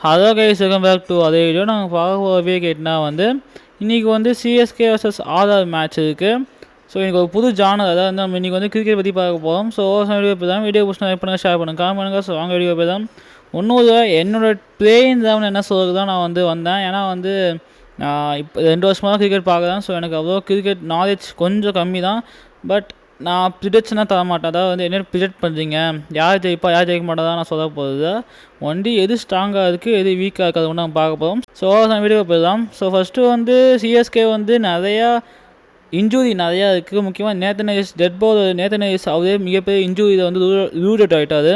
Hello guys, welcome back to அதே video. நாங்கள் பார்க்க போகவே கேட்டினா வந்து இன்றைக்கி வந்து சிஎஸ்கே வர்சஸ் ஆர்ஆர் மேட்ச் இருக்குது. ஸோ இன்றைக்கி ஒரு புது ஜானர், அதாவது வந்து நம்ம இன்றைக்கி வந்து கிரிக்கெட் பற்றி பார்க்க போகிறோம். ஸோ வீடியோ போய் தான் வீடியோ பிடிச்சி லைக் பண்ணுங்கள், ஷேர் பண்ணுங்கள், காமெண்ட் பண்ணுங்கள். ஸோ வாங்க வீடியோ போய் தான் ஒன்றும் என்னோடய பிளேயிங் லெவன் என்ன சொல்கிறது தான் நான் வந்து வந்தேன். ஏன்னா வந்து இப்போ 2 வருஷமாக தான் கிரிக்கெட் பார்க்குறேன். ஸோ எனக்கு அவ்வளோ கிரிக்கெட் நாலேஜ் கொஞ்சம் கம்மி தான். பட் நான் ப்ரிடிக்ஷனாக தர மாட்டேன். அதாவது வந்து என்ன ப்ரிடிக்ட் பண்ணுறீங்க, யார் ஜெயிப்பா யார் ஜெயிக்க மாட்டா தான் நான் சொல்ல போகிறது. ஒன்லி எது ஸ்ட்ராங்காக இருக்குது எது வீக்காக இருக்குது அது நம்ம பார்க்க போகிறோம். ஸோ நான் வீடியோ போயிடலாம். ஸோ ஃபஸ்ட்டு வந்து சிஎஸ்கே வந்து நிறையா இன்ஜுரி நிறையா இருக்குது. முக்கியமாக நேத்தன் ஐஸ் டெட் பால் நேத்தன் ஐஸ் அவரே மிகப்பெரிய இன்ஜுரியில் வந்து ரூட் ஆகிட்டார்.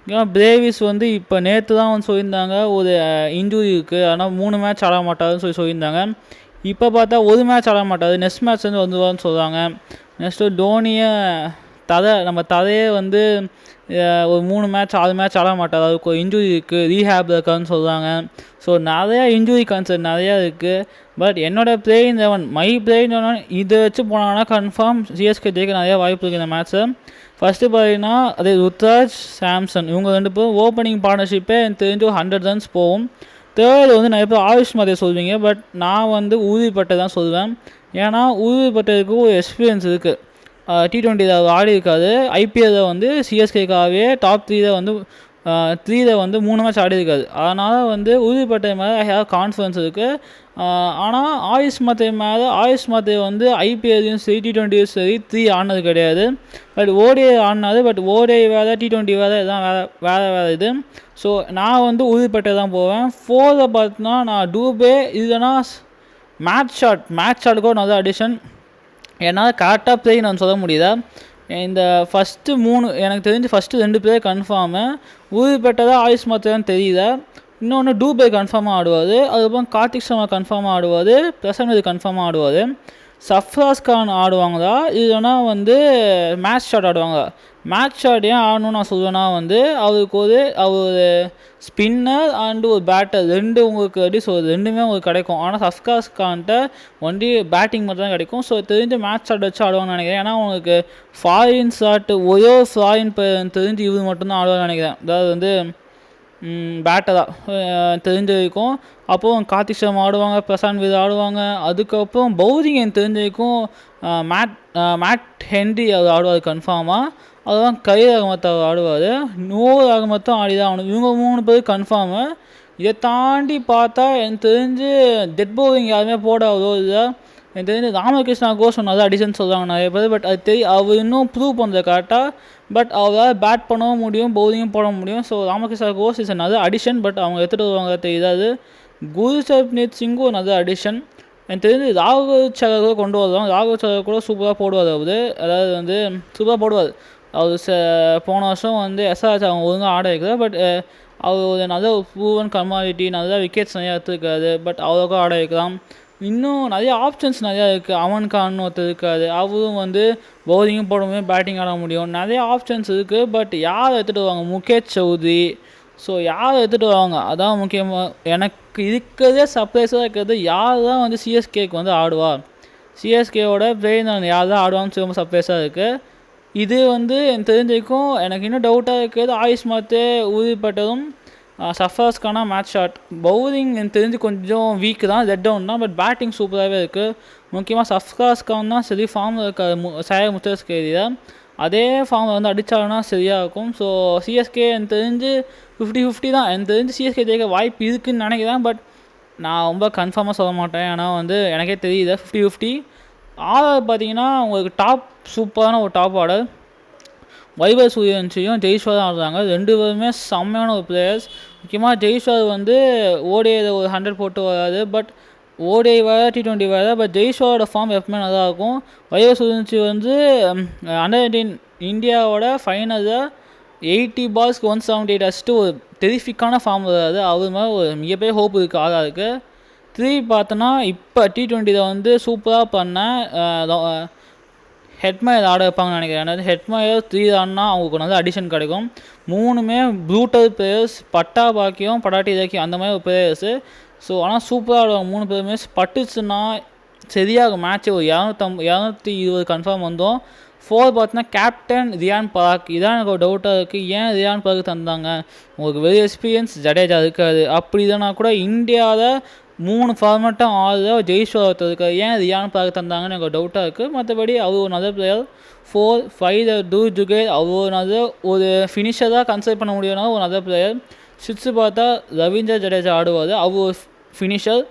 முக்கியமாக பிரேவிஸ் வந்து இப்போ நேற்று தான் வந்து சொல்லியிருந்தாங்க ஒரு இன்ஜுரி இருக்குது, ஆனால் 3 மேட்ச் ஆட மாட்டாருன்னு சொல்லியிருந்தாங்க. இப்போ பார்த்தா ஒரு மேட்ச் ஆட மாட்டார், நெக்ஸ்ட் மேட்ச் வந்து வந்துவான்னு சொல்கிறாங்க. நெக்ஸ்ட்டு தோனியை நம்ம ததையே வந்து ஒரு 3 மேட்ச் 6 மேட்ச் ஆட மாட்டார், அதுக்கு ஒரு இன்ஜுரி இருக்குது, ரீஹேப் இருக்கான்னு சொல்கிறாங்க. ஸோ நிறையா இன்ஜுரி கன்சர்ன் நிறையா இருக்குது. பட் என்னோடய பிளேயிங் 11 மை பிளேயிங் 11 இதை வச்சு போனாங்கன்னா கன்ஃபார்ம் சிஎஸ்கே ஜெயிக்க நிறையா வாய்ப்பு இருக்குது இந்த மேட்ச்சை. ஃபஸ்ட்டு பார்த்தீங்கன்னா அதே ருத்ராஜ் சாம்சன் இவங்க 2 பேரும் ஓப்பனிங் பார்ட்னர்ஷிப்பே எனக்கு தெரிஞ்சு 100 ரன்ஸ் போகும். தேர்டு வந்து நிறைய பேர் ஆயுஷ் மாதிரி சொல்வீங்க, பட் நான் வந்து உறுதிப்பட்டை தான் சொல்வேன். ஏன்னா உறுதிப்பட்டதுக்கு ஒரு எக்ஸ்பீரியன்ஸ் இருக்குது. T20 ஆடி இருக்காது. ஐபிஎல்லில் வந்து சிஎஸ்கேக்காகவே டாப் 3 வந்து 3 மேட்ச் ஆடி இருக்காது. அதனால் வந்து உறுதிப்பட்டை மேலே ஹேவ் கான்ஃபிடன்ஸ் இருக்குது. ஆனால் ஆயுஷ் மாத்திரை வந்து ஐபிஎல்லையும் சரி T20 சரி 3 ஆடினது கிடையாது. பட் ஓடிஐ ஆடினாது. பட் ஓடிஐ வேறு T20 வேறு இதெல்லாம் வேறு இது. ஸோ நான் வந்து உறுதிப்பட்டை தான் போவேன். 4 பார்த்தோன்னா நான் டூபே இல்லைனா மேட்ச் ஷாட்டுக்கும் நல்ல அடிஷன். என்னால் கரெக்டாக பிளே நான் சொல்ல முடியல. இந்த ஃபஸ்ட்டு 3 எனக்கு தெரிஞ்சு ஃபஸ்ட்டு 2 பிளேயர் கன்ஃபார்மு. உறுதிப்பட்டதாக ஆயுஷ் மாத்திரம் தெரியல. இன்னொன்று டூபே கன்ஃபார்மாக ஆடுவார். அதுக்கப்புறம் கார்த்திக் சர்மா கன்ஃபார்மாக ஆடுவார். பிரசன்ட் கன்ஃபார்மாக ஆடுவார். சஃப்ராஸ் கான் ஆடுவாங்களா இல்லைனா வந்து மேட்ச் ஷாட் ஆடுவாங்க. மேட்ச் ஷாட் ஏன் ஆடணும்னு நான் சொல்லுவேன்னா வந்து அவர் ஸ்பின்னர் அண்டு ஒரு பேட்டர் 2 உங்களுக்கு எப்படி சொல்கிறது, 2மே உங்களுக்கு கிடைக்கும். ஆனால் சஃப்ராஸ் கான்கிட்ட ஒன்லி பேட்டிங் மட்டும் தான் கிடைக்கும். ஸோ தெரிஞ்சு மேட்ச் ஷாட் வச்சு ஆடுவாங்கன்னு நினைக்கிறேன். ஏன்னா உங்களுக்கு ஃபாரின் ஷாட் ஒரே ஃபாரின் தெரிஞ்சு இவர் மட்டும்தான் ஆடுவான்னு நினைக்கிறேன். அதாவது வந்து பேட்டராக தெரிஞ்ச வரைக்கும். அப்போது கார்த்திக் சர்மா ஆடுவாங்க, பிரசாந்த் வீர் ஆடுவாங்க. அதுக்கப்புறம் பவுலிங் எனக்கு தெரிஞ்ச வரைக்கும் மேட் ஹென்ரி அவர் ஆடுவார் கன்ஃபார்மாக. அதுதான் கயிறு அகமத் அவர் ஆடுவார். 100 அகமத்தும் ஆடி தான் ஆகணும். இவங்க 3 பேர் கன்ஃபார்மு. இதை தாண்டி பார்த்தா எனக்கு தெரிஞ்சு டெட் பவுலிங் யாருமே போட அவ்வளோ இல்லை. எனக்கு தெரிஞ்சு ராமகிருஷ்ணா கோஷ் ஒன்று அடிஷன் சொல்கிறாங்க நிறைய பேர். பட் அது அவர் இன்னும் ப்ரூவ் பண்ணுறது கரெக்டாக. பட் அவரால் பேட் பண்ணவும் முடியும், பவுலிங்கும் போட முடியும். ஸோ ராமகிருஷ்ணா கோஷ் இஸ் நல்ல அடிஷன். பட் அவங்க எடுத்துகிட்டு வருவாங்க தெரியாது. குர்ஜப்னீத் சிங்கும் நல்ல அடிஷன். எனக்கு தெரிஞ்சு ராகுல் சகர் கூட கொண்டு வருவாங்க. ராகுல் சகர் கூட சூப்பராக போடுவார் அவர். அதாவது வந்து சூப்பராக போடுவார் அவர். போன வருஷம் வந்து எஸ்ஆர்எச் அவங்க ஒழுங்காக ஆட வைக்கல. பட் அவர் ஒரு நல்ல ப்ரூவன் கமாடிட்டி, நல்ல விக்கெட்ஸ் நிறையா எடுத்துருக்காரு. பட் அவ்வளோக்கா ஆட வைக்கலாம். இன்னும் நிறையா ஆப்ஷன்ஸ் நிறையா இருக்குது. அமன் கான் ஒருத்தர் இருக்காது, அவரும் வந்து பவுலிங்கும் போட முடியும், பேட்டிங் ஆட முடியும். நிறையா ஆப்ஷன்ஸ் இருக்குது. பட் யார் எடுத்துகிட்டு வருவாங்க? முகேஷ் சௌத்ரி. ஸோ யார் எடுத்துகிட்டு வருவாங்க அதான் முக்கியமாக. எனக்கு இருக்கிறதே சர்ப்ரைஸாக இருக்கிறது யார் தான் வந்து சிஎஸ்கேக்கு வந்து ஆடுவார், சிஎஸ்கேவோட பிளேயர் யார் தான் ஆடுவான்னு ரொம்ப சர்ப்ரைஸாக இருக்குது. இது வந்து எனக்கு தெரிஞ்சிருக்கும். எனக்கு இன்னும் டவுட்டாக இருக்கிறது ஆயுஷ் மாத்தே உறுதிப்பட்டதும் சஃப்ராஸ் கானா மேட்ச் ஷாட். பவுலிங் எனக்கு தெரிஞ்சு கொஞ்சம் வீக்கு தான், லெட் டவுன் தான். பட் பேட்டிங் சூப்பராகவே இருக்குது. முக்கியமாக சஃப்ராஸ் கான் தான் சரி ஃபார்மில் இருக்காது சாயா முத்தஸ்கேரியில். அதே ஃபார்மில் வந்து அடித்தாங்கன்னா சரியாக இருக்கும். ஸோ சிஎஸ்கே எனக்கு தெரிஞ்சு 50-50 தான். எனக்கு தெரிஞ்சு சிஎஸ்கே ஜெயிக்க வாய்ப்பு இருக்குதுன்னு நினைக்கிறேன். பட் நான் ரொம்ப கன்ஃபார்மாக சொல்ல மாட்டேன். ஏன்னா வந்து எனக்கே தெரியுது 50-50. ஆர்ஆர் பார்த்தீங்கன்னா உங்களுக்கு சூப்பரான ஒரு டாப் ஆர்டர். வைபவ் சூரியவன்சியும் ஜெய்ஸ்வாலும் ஆடுறாங்க. 2 பேருமே செம்மையான ஒரு பிளேயர்ஸ். முக்கியமாக ஜெய்ஸ்வால் வந்து ஓடிஐயில் ஒரு 100 போட்டு வராது. பட் ஓடிஐ வேறு T20 வேறு. பட் ஜெய்ஸ்வாலோட ஃபார்ம் எப்பவுமே நல்லா இருக்கும். வைபவ் சூரியவன்சி வந்து அண்டர்-19 இந்தியாவோட ஃபைனலில் 80 பால்ஸ்க்கு 178 அடிச்சுட்டு ஒரு டெரிஃபிக்கான ஃபார்ம் வராது. அவர் மாதிரி ஒரு மிகப்பெரிய ஹோப் இருக்குது ஆர்ஆருக்கு. 3 பார்த்தோன்னா இப்போ T20 வந்து சூப்பராக பண்ண ஹெட்மயர் ஆட வைப்பாங்கன்னு நினைக்கிறேன். ஏன்னா ஹெட்மயர் 3 ஆடினா அவங்களுக்கு வந்து அடிஷன் கிடைக்கும். 3மே ப்ரூட்டல் பிளேயர்ஸ். பட்டா பாக்கியம், படாட்டி இதாக்கியம் அந்த மாதிரி ஒரு பிளேயர்ஸு. ஸோ ஆனால் சூப்பராக ஆடுவாங்க 3 பேருமே. பட்டுச்சுன்னா சரியாக மேட்ச்சு ஒரு 220 கன்ஃபார்ம் வந்தோம். 4 பார்த்தீங்கன்னா கேப்டன் ரியான் பராக். இதான் எனக்கு ஒரு டவுட்டாக இருக்குது, ஏன் ரியான் பராக் தந்தாங்க? உங்களுக்கு வெரி எக்ஸ்பீரியன்ஸ் ஜடேஜா இருக்காது. அப்படி இல்லைனா கூட இந்தியாவில் 3 ஃபார்மேட்டும் ஆடுற ஜெய்ஸ்வால் ஒருத்தர் இருக்கார், ஏன் ரியான் பராக் தந்தாங்கன்னு எனக்கு ஒரு டவுட்டாக இருக்குது. மற்றபடி அவர் ஒரு நல்ல பிளேயர். 4, 5 டூ ஜுகே அவர் ஒரு நல்ல ஒரு ஃபினிஷராக கன்சிடர் பண்ண முடியும்னா ஒரு நல்ல பிளேயர். 6 பார்த்தா ரவீந்திர ஜடேஜா ஆடுவார், அவர் ஒரு ஃபினிஷர்,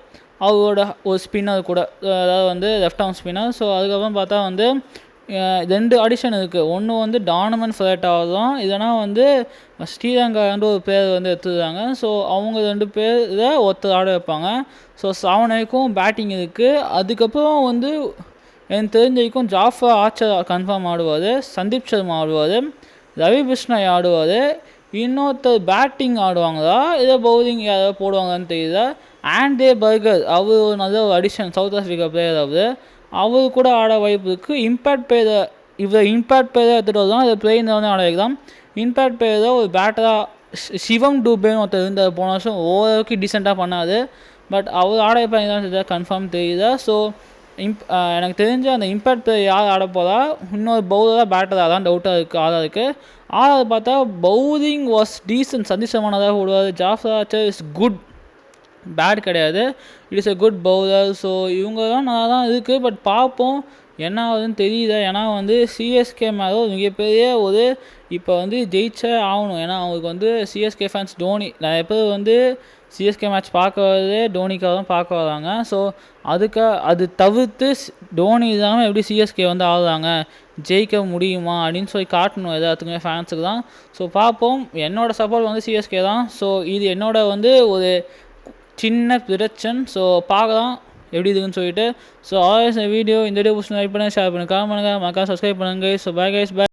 அவரோட ஒரு ஸ்பின்னர் கூட, அதாவது வந்து லெஃப்ட் ஆர்ம் ஸ்பின்னர். ஸோ அதுக்கப்புறம் பார்த்தா வந்து 2 ஆடிஷன் இருக்குது. ஒன்று வந்து டானமன் ஃப்ளேட்டாக தான், இல்லைனா வந்து ஸ்ரீலங்காண்டு ஒரு பேர் வந்து எடுத்துருக்காங்க. ஸோ அவங்க 2 பேரில் ஒருத்தர் ஆட வைப்பாங்க. ஸோ 7 வரைக்கும் பேட்டிங் இருக்குது. அதுக்கப்புறம் வந்து எனக்கு தெரிஞ்ச வரைக்கும் ஜாஃபர் ஆர்ச்சர் கன்ஃபார்ம் ஆடுவார், சந்தீப் சர்மா ஆடுவார், ரவி பிஷ்ணாய் ஆடுவார். இன்னொருத்தர் பேட்டிங் ஆடுவாங்களா இல்லை பவுலிங் யாராவது போடுவாங்கன்னு தெரியல. ஆண்டே பர்கர் அவர் ஒரு நல்ல ஒரு அடிஷன், சவுத் ஆஃப்ரிக்கா பிளேயர். அவர் கூட ஆட வாய்ப்பு இருக்குது. இம்பேக்ட் பிளேயரை இம்பேக்ட் பிளேயரை எடுத்துகிட்டு வரலாம், அதை பிளேயிங் வந்து ஆட வைக்கலாம். இம்பேக்ட் பிளேயரை ஒரு பேட்டராக சிவம் டூபேன்னு ஒருத்தர் இருந்தார், போன வருஷம் ஓரளவுக்கு டீசெண்டாக பண்ணாது. பட் அவர் ஆட வைப்பாங்க தான் கன்ஃபார்ம் தெரியல. ஸோ எனக்கு தெரிஞ்ச அந்த இம்பேக்ட் பிளேயர் யார் ஆட போகிறா, இன்னொரு பவுலராக பேட்டராக தான் டவுட்டாக இருக்குது. ஆறாருக்கு பார்த்தா bowling was decent, Sandeep Sharma தான் விடுவார். Jofra Archer is good, bad கிடையாது, it is a good bowler. So இவங்கெல்லாம் நல்லா தான் இருக்குது. பட் பார்ப்போம் என்ன ஆகுதுன்னு தெரியல. ஏன்னா வந்து சிஎஸ்கே மேலே ஒரு மிகப்பெரிய ஒரு இப்போ வந்து ஜெயிச்சே ஆகணும். ஏன்னா அவங்களுக்கு வந்து சிஎஸ்கே ஃபேன்ஸ் தோனி நிறைய பேர் வந்து சிஎஸ்கே மேட்ச் பார்க்க வரதே தோனிக்காக தான் பார்க்க வராங்க. ஸோ அது தவிர்த்து தோனி இல்லாமல் எப்படி சிஎஸ்கே வந்து ஆடுறாங்க, ஜெயிக்க முடியுமா அப்படின்னு சொல்லி காட்டணும் எல்லாத்துக்குமே, ஃபேன்ஸுக்கு தான். ஸோ பார்ப்போம். என்னோடய சப்போர்ட் வந்து சிஎஸ்கே தான். ஸோ இது என்னோட வந்து ஒரு சின்ன பிரச்சனை. ஸோ பார்க்கலாம் எப்படி இருக்குன்னு சொல்லிட்டு. ஸோ ஆல்வேஸ் வீடியோ இந்த வீடியோ பிடிச்சி லைக் பண்ணுங்கள், ஷேர் பண்ணுங்கள், கமெண்ட் பண்ணுங்கள், மக்கள் சப்ஸ்கிரைப் பண்ணுங்கள். So bye guys, by.